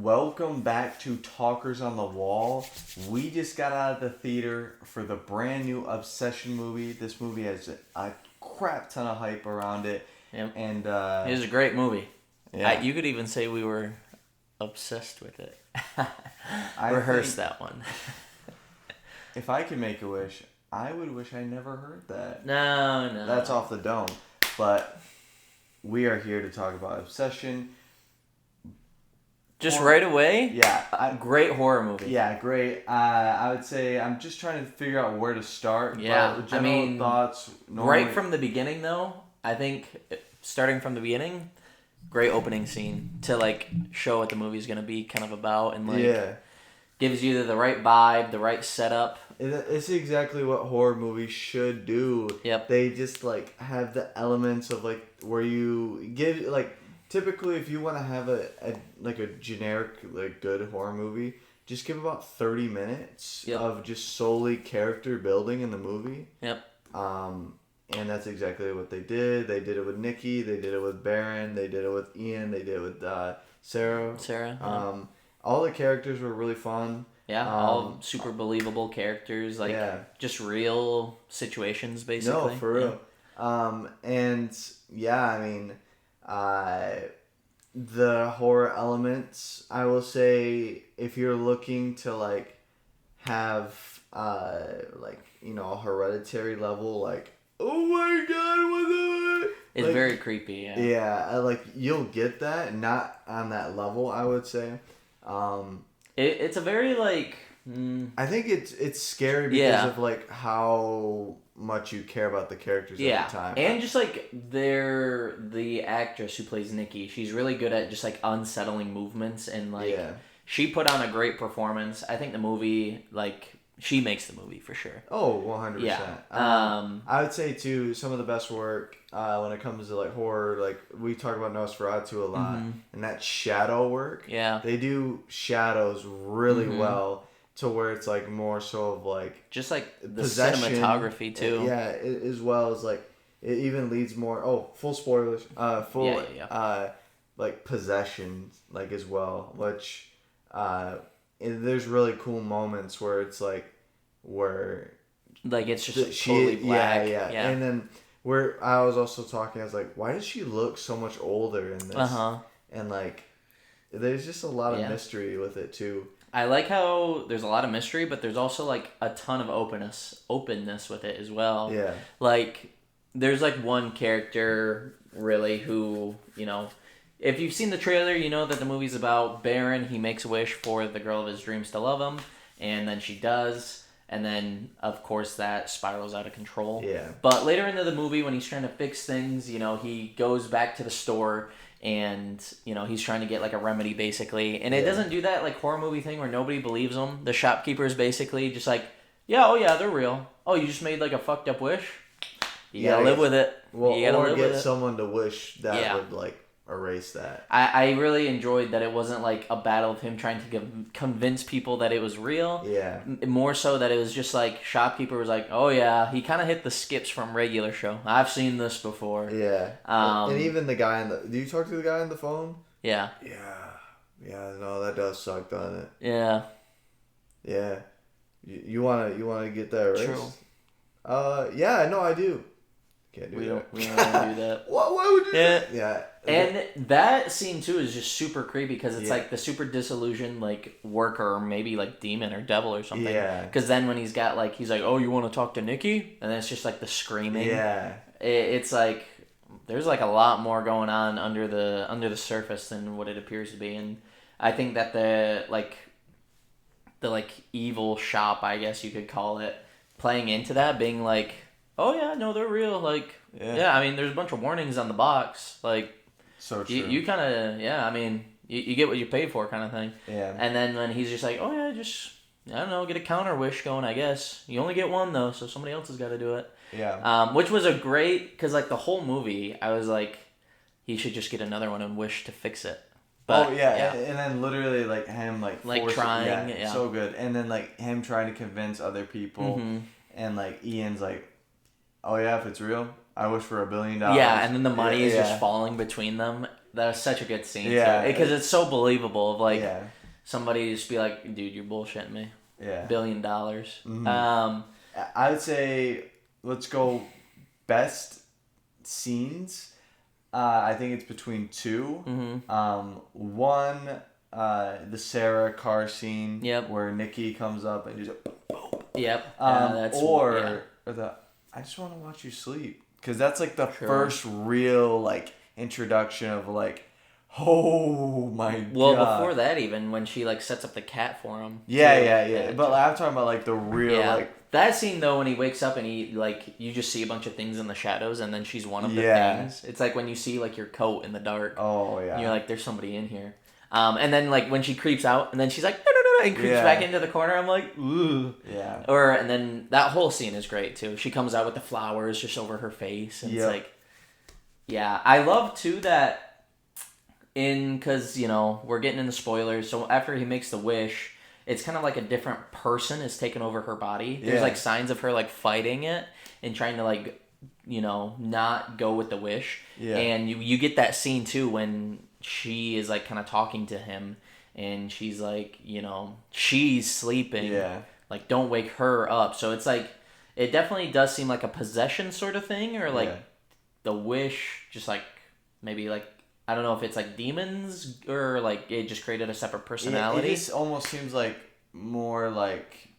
welcome back to Talkers on the Wall. We just got out of the theater for the brand new Obsession movie. This movie has a crap ton of hype around it. Yep. And it was a great movie. Yeah. You could even say we were obsessed with it. I Rehearse that one. If I could make a wish, I would wish I never heard that. No. That's off the dome. But we are here to talk about Obsession. Just right away? Yeah. Great horror movie. Yeah, great. I would say I'm just trying to figure out where to start. Yeah. But general thoughts. Normally... Right from the beginning, though, I think starting from the beginning, great opening scene to, show what the movie's going to be kind of about and, gives you the right vibe, the right setup. It's exactly what horror movies should do. Yep. They just, have the elements of, where you give, typically, if you want to have a generic, good horror movie, just give about 30 minutes of just solely character building in the movie. Yep. And that's exactly what they did. They did it with Nikki. They did it with Baron. They did it with Ian. They did it with Sarah. Yeah. All the characters were really fun. Yeah, all super believable characters, just real situations, basically. No, for real. The horror elements, I will say, if you're looking to, have, a hereditary level, oh my god, what the... It's very creepy, yeah. Yeah, you'll get that, not on that level, I would say. It's a very, I think it's scary because of, how much you care about the characters at the time. And just the actress who plays Nikki, she's really good at just unsettling movements and she put on a great performance. I think the movie she makes the movie for sure. Oh, 100%. Yeah. I would say too some of the best work when it comes to horror, we talk about Nosferatu a lot, and that shadow work. Yeah. They do shadows really well. To where it's more so of just the cinematography too. Yeah, as well as it even leads more. Oh, full spoilers. Possession as well, which there's really cool moments where it's where it's just totally black. Yeah. And then where I was also talking, I was why does she look so much older in this? And there's just a lot of mystery with it too. I like how there's a lot of mystery, but there's also a ton of openness with it as well. Yeah. There's one character really who, if you've seen the trailer, you know that the movie's about Baron. He makes a wish for the girl of his dreams to love him, and then she does, and then of course that spirals out of control. Yeah. But later into the movie, when he's trying to fix things, he goes back to the store. And, he's trying to get, a remedy, basically. And it doesn't do that, horror movie thing where nobody believes him. The shopkeeper's basically just they're real. Oh, you just made, a fucked up wish? You gotta live with it. Well, or get someone to wish that would, erase that. I really enjoyed that it wasn't, a battle of him trying to convince people that it was real. Yeah. More so that it was just, shopkeeper was oh, yeah, he kind of hit the skips from regular show. I've seen this before. Yeah. And even the guy do you talk to the guy on the phone? Yeah. Yeah, no, that does suck, doesn't it? Yeah. Yeah. You wanna get that erased? True. Yeah, no, I do. Can't do that. We don't want to do that. Why would you do that? Yeah. And that scene, too, is just super creepy because it's the super disillusioned, worker or maybe, demon or devil or something. Yeah. Because then when he's got, he's oh, you want to talk to Nikki? And then it's just, the screaming. Yeah. It's there's, a lot more going on under the surface than what it appears to be. And I think that the evil shop, I guess you could call it, playing into that, being oh, yeah, no, they're real. I mean, there's a bunch of warnings on the box. So true. You kind of, I mean, you get what you pay for kind of thing. Yeah. And then when he's just oh, yeah, just, I don't know, get a counter wish going, I guess. You only get one, though, so somebody else has got to do it. Yeah. Which was a great, because, the whole movie, I was he should just get another one and wish to fix it. But, yeah. And then literally, him, trying. Yeah, so good. And then, him trying to convince other people. Mm-hmm. And, Ian's oh, yeah, if it's real, I wish for $1 billion. Yeah, and then the money is just falling between them. That was such a good scene. Yeah. Because it's so believable. Of like Yeah. somebody just be like, dude, you're bullshitting me. Yeah. $1 billion. Mm-hmm. I would say let's go best scenes. I think it's between two. Mm-hmm. One, the Sarah car scene. Yep. Where Nikki comes up and just. Yep. Or the I just want to watch you sleep, because that's like the first real like introduction of like, oh my god. Well, before that, even when she like sets up the cat for him. Yeah. But I'm talking about like the real like. That scene though, when he wakes up and he like you just see a bunch of things in the shadows, and then she's one of the things. It's like when you see like your coat in the dark. Oh yeah. And you're like, there's somebody in here. And then like when she creeps out, and then she's like, no, and creeps back into the corner. I'm like, ooh. Yeah. And then that whole scene is great too. She comes out with the flowers just over her face, and it's like, yeah, I love too that because we're getting into spoilers. So after he makes the wish, it's kind of like a different person is taking over her body. There's like signs of her like fighting it and trying to like, not go with the wish. Yeah. And you get that scene too when she is like kind of talking to him, and she's like, she's sleeping. Yeah. Like, don't wake her up. So it's like, it definitely does seem like a possession sort of thing, or like the wish, just like maybe like, I don't know if it's like demons or like it just created a separate personality. It almost seems like more like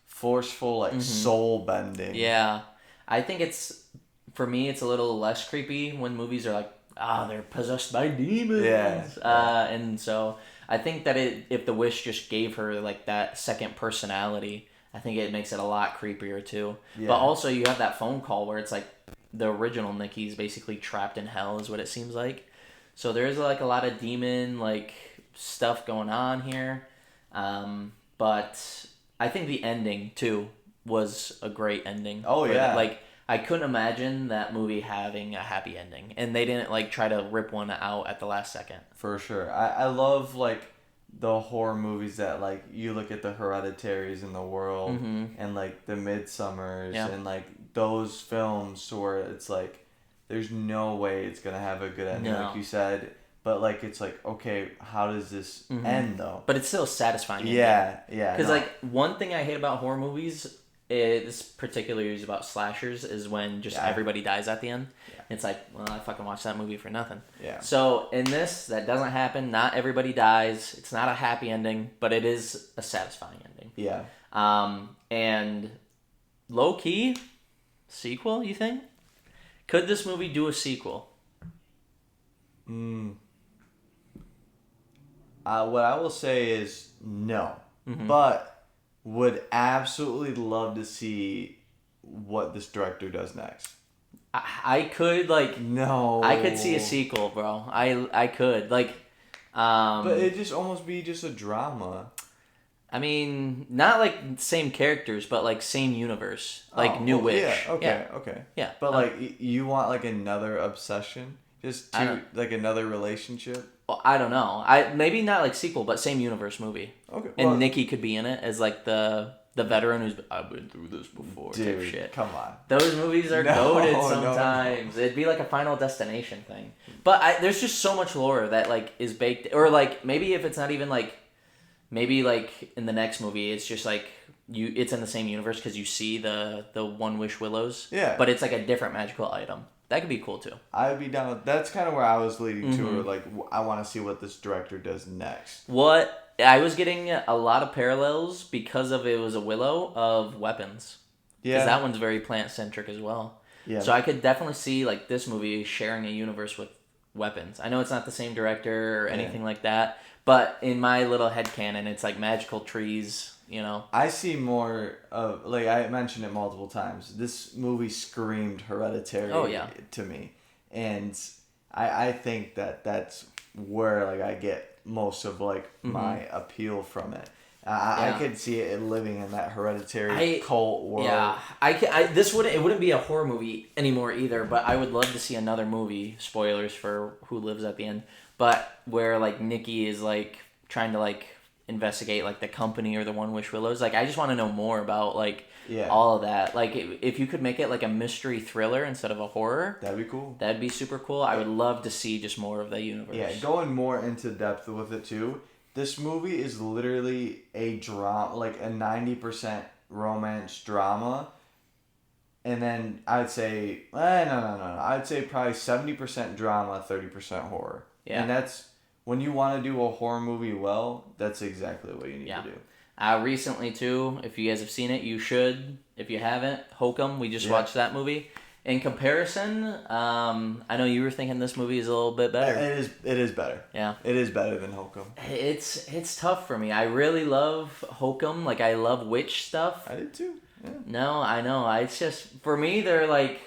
forceful, like soul bending. Yeah. I think for me, it's a little less creepy when movies are like, they're possessed by demons. Yeah. And so I think that if the wish just gave her like that second personality, I think it makes it a lot creepier too. Yeah. But also you have that phone call where it's like the original Nikki's basically trapped in hell is what it seems like. So there's like a lot of demon like stuff going on here. But I think the ending too was a great ending. Oh yeah. Like I couldn't imagine that movie having a happy ending, and they didn't like try to rip one out at the last second. For sure. I love like the horror movies that like you look at the Hereditaries in the world and like the Midsommers and like those films where it's like there's no way it's gonna have a good ending, like you said. But like it's like, okay, how does this end though? But it's still satisfying. Yeah. Because like one thing I hate about horror movies, this particularly is about slashers, is when just everybody dies at the end. Yeah. It's like, well, I fucking watched that movie for nothing. Yeah. So in this, that doesn't happen. Not everybody dies. It's not a happy ending, but it is a satisfying ending. Yeah. And low key, sequel, you think? Could this movie do a sequel? What I will say is no. But would absolutely love to see what this director does next. I could I could see a sequel, bro. I could but it just almost be just a drama. I mean, not like same characters, but like same universe, like New Witch. Yeah. Okay. Yeah. But like you want like another obsession, just like another relationship. Well, I don't know. Maybe not like sequel, but same universe movie. Okay. And Nikki could be in it as like the veteran who's I've been through this before. Dude, type shit. Come on. Those movies are goated sometimes. No. It'd be like a Final Destination thing. But there's just so much lore that like is baked, or like maybe if it's not even like, maybe like in the next movie it's just like it's in the same universe because you see the One Wish Willows. Yeah. But it's like a different magical item. That could be cool too. I would be down with, that's kind of where I was leading to. Like, I want to see what this director does next. What I was getting a lot of parallels because of it was a Willow of Weapons. Yeah. Because that one's very plant centric as well. Yeah. So I could definitely see like this movie sharing a universe with Weapons. I know it's not the same director or anything like that, but in my little headcanon, it's like magical trees. I see more of, like I mentioned it multiple times, this movie screamed Hereditary to me, and I think that's where like I get most of like my appeal from it. I could see it living in that Hereditary cult world. Yeah, it wouldn't be a horror movie anymore either, but I would love to see another movie, spoilers for who lives at the end, but where like Nikki is like trying to like investigate like the company or the One Wish Willows. Like I just want to know more about like Yeah. all of that. Like if you could make it like a mystery thriller instead of a horror, That'd be cool. that'd be super cool. I would love to see just more of the universe. Yeah, going more into depth with it too. This movie is literally a drama, like a 90% romance drama. And then I'd say, no. I'd say probably 70% drama, 30% horror. Yeah. And that's, when you want to do a horror movie well, that's exactly what you need to do. Recently too, if you guys have seen it, you should. If you haven't, Hokum, we just watched that movie. In comparison, I know you were thinking this movie is a little bit better. It is better. Yeah. It is better than Hokum. It's tough for me. I really love Hokum. Like, I love witch stuff. I did too. Yeah. No, I know. It's just, for me, they're like,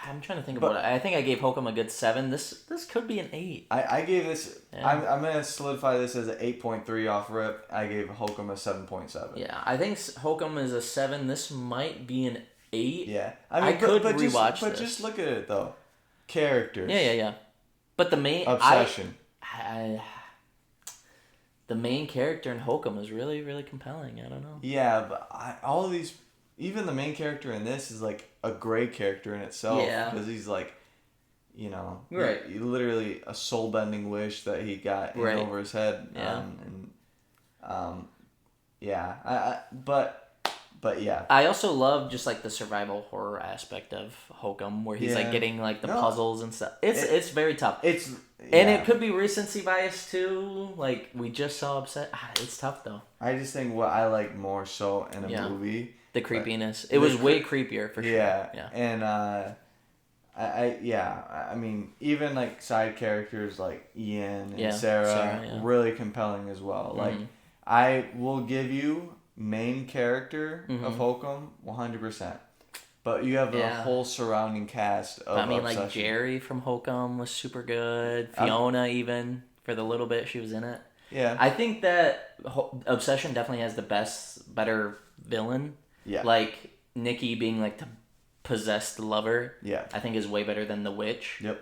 I'm trying to think about it. I think I gave Hokum a good 7. This could be an 8. I gave this, I'm going to solidify this as an 8.3 off rip. I gave Hokum a 7.7. Yeah, I think Hokum is a 7. This might be an 8. Yeah. I could rewatch this. But just look at it, though. Characters. Yeah. But the main... Obsession. The main character in Hokum is really, really compelling. I don't know. Yeah, but all of these... Even the main character in this is like a great character in itself. Yeah. Because he's like, you know... Right. He literally a soul-bending wish that he got in over his head. Yeah. But yeah. I also love just like the survival horror aspect of Hokum, where he's like getting like the puzzles and stuff. It's very tough. And it could be recency bias too. Like we just saw Upset. It's tough though. I just think what I like more so in a movie, the creepiness. It was way creepier for sure. Yeah. And I mean, even like side characters like Ian and Sarah really compelling as well. Like I will give you main character of Hokum 100%, but you have the whole surrounding cast of Obsession. Like Jerry from Hokum was super good. Fiona even for the little bit she was in it. Yeah, I think that Obsession definitely has the better villain. Yeah, like Nikki being like the possessed lover. Yeah, I think is way better than the witch. Yep.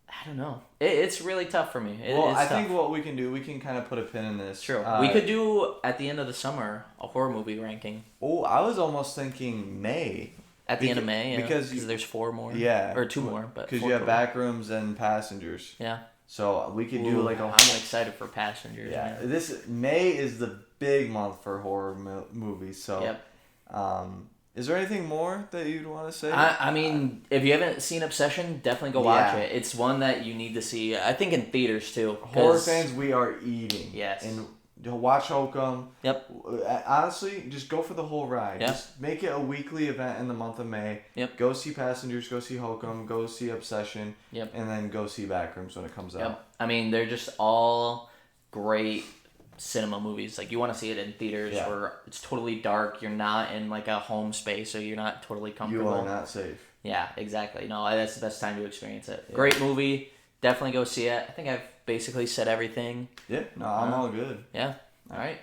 I don't know. It's really tough for me. I think what we can do, we can kind of put a pin in this. True. We could do, at the end of the summer, a horror movie ranking. Oh, I was almost thinking May. At the end of May, because there's 4 more. Yeah. Or 2 more. Because you have Backrooms and Passengers. Yeah. So we could do like a... I'm excited for Passengers. Yeah. This May is the big month for horror movies. So... Yep. Is there anything more that you'd want to say? I mean, if you haven't seen Obsession, definitely go watch it. It's one that you need to see. I think in theaters too. Horror fans, we are eating. Yes. And watch Hokum. Yep. Honestly, just go for the whole ride. Yep. Just make it a weekly event in the month of May. Yep. Go see Passengers, go see Hokum, go see Obsession. Yep. And then go see Backrooms when it comes out. I mean, they're just all great cinema movies. Like you want to see it in theaters where it's totally dark, you're not in like a home space, so you're not totally comfortable. You are not safe. Yeah, exactly. No, that's the best time to experience it. Yeah. Great movie. Definitely go see it. I think I've basically said everything. Yeah, no, I'm all good. Yeah. All right.